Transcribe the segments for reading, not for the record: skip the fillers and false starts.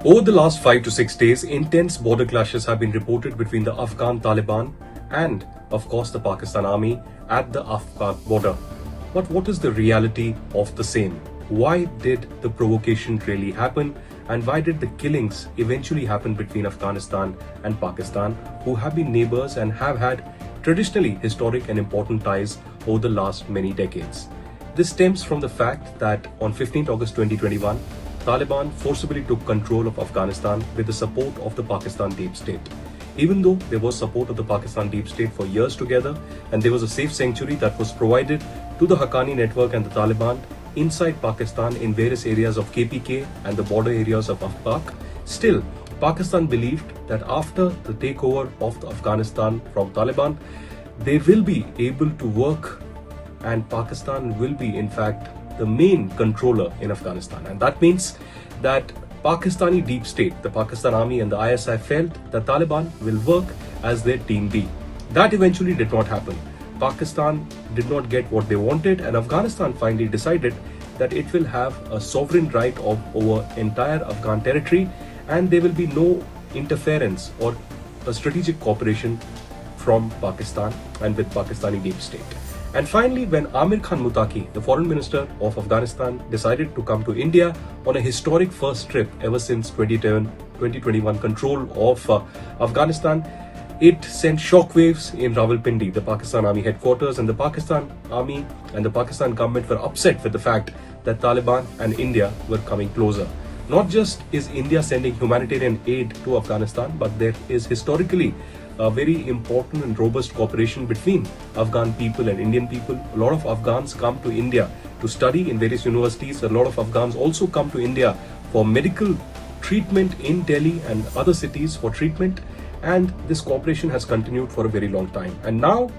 Over the last 5 to 6 days, intense border clashes have been reported between the Afghan Taliban and, of course, the Pakistan army at the Afghan border. But what is the reality of the same? Why did the provocation really happen? And why did the killings eventually happen between Afghanistan and Pakistan, who have been neighbors and have had traditionally historic and important ties over the last many decades? This stems from the fact that on 15th August 2021, Taliban forcibly took control of Afghanistan with the support of the Pakistan deep state. Even though there was support of the Pakistan deep state for years together, and there was a safe sanctuary that was provided to the Haqqani network and the Taliban inside Pakistan in various areas of KPK and the border areas of Afghan, still Pakistan believed that after the takeover of Afghanistan from Taliban, they will be able to work and Pakistan will be in fact the main controller in Afghanistan. And that means that Pakistani deep state, the Pakistan army and the ISI felt that Taliban will work as their team B. That eventually did not happen. Pakistan did not get what they wanted, and Afghanistan finally decided that it will have a sovereign right over entire Afghan territory, and there will be no interference or a strategic cooperation from Pakistan and with Pakistani deep state. And finally, when Amir Khan Muttaqi, the foreign minister of Afghanistan, decided to come to India on a historic first trip ever since 2021 control of Afghanistan, it sent shockwaves in Rawalpindi, the Pakistan Army headquarters, and the Pakistan Army and the Pakistan government were upset with the fact that Taliban and India were coming closer. Not just is India sending humanitarian aid to Afghanistan, but there is historically a very important and robust cooperation between Afghan people and Indian people. A lot of Afghans come to India to study in various universities. A lot of Afghans also come to India for medical treatment in Delhi and other cities for treatment. And this cooperation has continued for a very long time. And now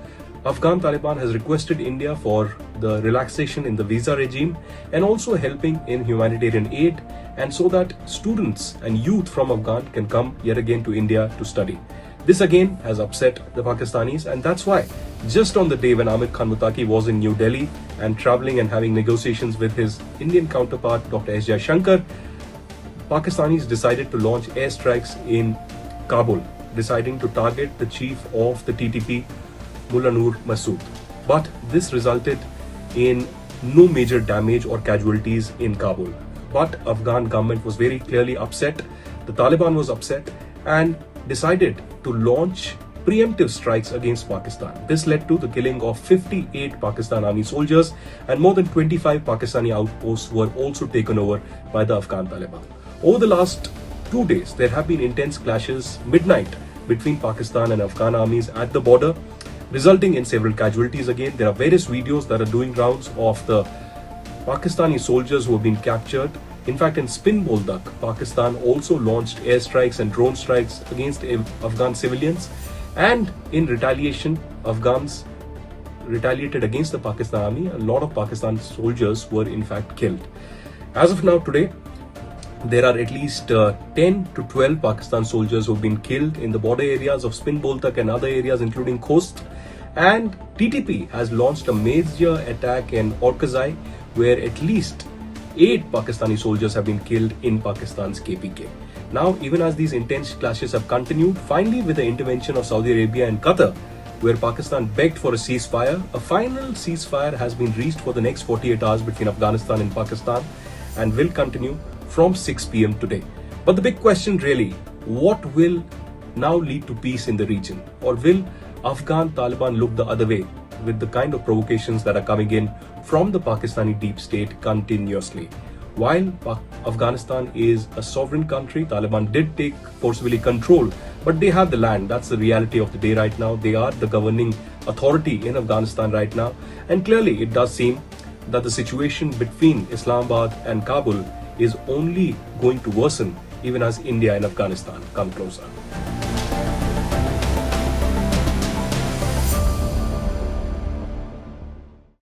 Afghan Taliban has requested India for the relaxation in the visa regime and also helping in humanitarian aid, and so that students and youth from Afghan can come yet again to India to study. This again has upset the Pakistanis, and that's why just on the day when Amir Khan Muttaqi was in New Delhi and traveling and having negotiations with his Indian counterpart Dr. S. Shankar, Pakistanis decided to launch airstrikes in Kabul, deciding to target the chief of the TTP, Mullah Noor Masood. But this resulted in no major damage or casualties in Kabul. But Afghan government was very clearly upset, the Taliban was upset, and decided to launch preemptive strikes against Pakistan. This led to the killing of 58 Pakistan army soldiers, and more than 25 Pakistani outposts were also taken over by the Afghan Taliban. Over the last 2 days, there have been intense clashes midnight between Pakistan and Afghan armies at the border, resulting in several casualties again. There are various videos that are doing rounds of the Pakistani soldiers who have been captured. In fact, in Spin Boldak, Pakistan also launched airstrikes and drone strikes against Afghan civilians. And in retaliation, Afghans retaliated against the Pakistan army. A lot of Pakistan soldiers were in fact killed. As of now, today, there are at least 10 to 12 Pakistan soldiers who have been killed in the border areas of Spin Boltak and other areas including Khost. And TTP has launched a major attack in Orkazai, where at least 8 Pakistani soldiers have been killed in Pakistan's KPK. Now, even as these intense clashes have continued, finally with the intervention of Saudi Arabia and Qatar, where Pakistan begged for a ceasefire, a final ceasefire has been reached for the next 48 hours between Afghanistan and Pakistan and will continue from 6 p.m. today. But the big question really, what will now lead to peace in the region? Or will Afghan Taliban look the other way with the kind of provocations that are coming in from the Pakistani deep state continuously? While Afghanistan is a sovereign country, Taliban did take forcibly control, but they have the land. That's the reality of the day right now. They are the governing authority in Afghanistan right now. And clearly it does seem that the situation between Islamabad and Kabul is only going to worsen even as India and Afghanistan come closer.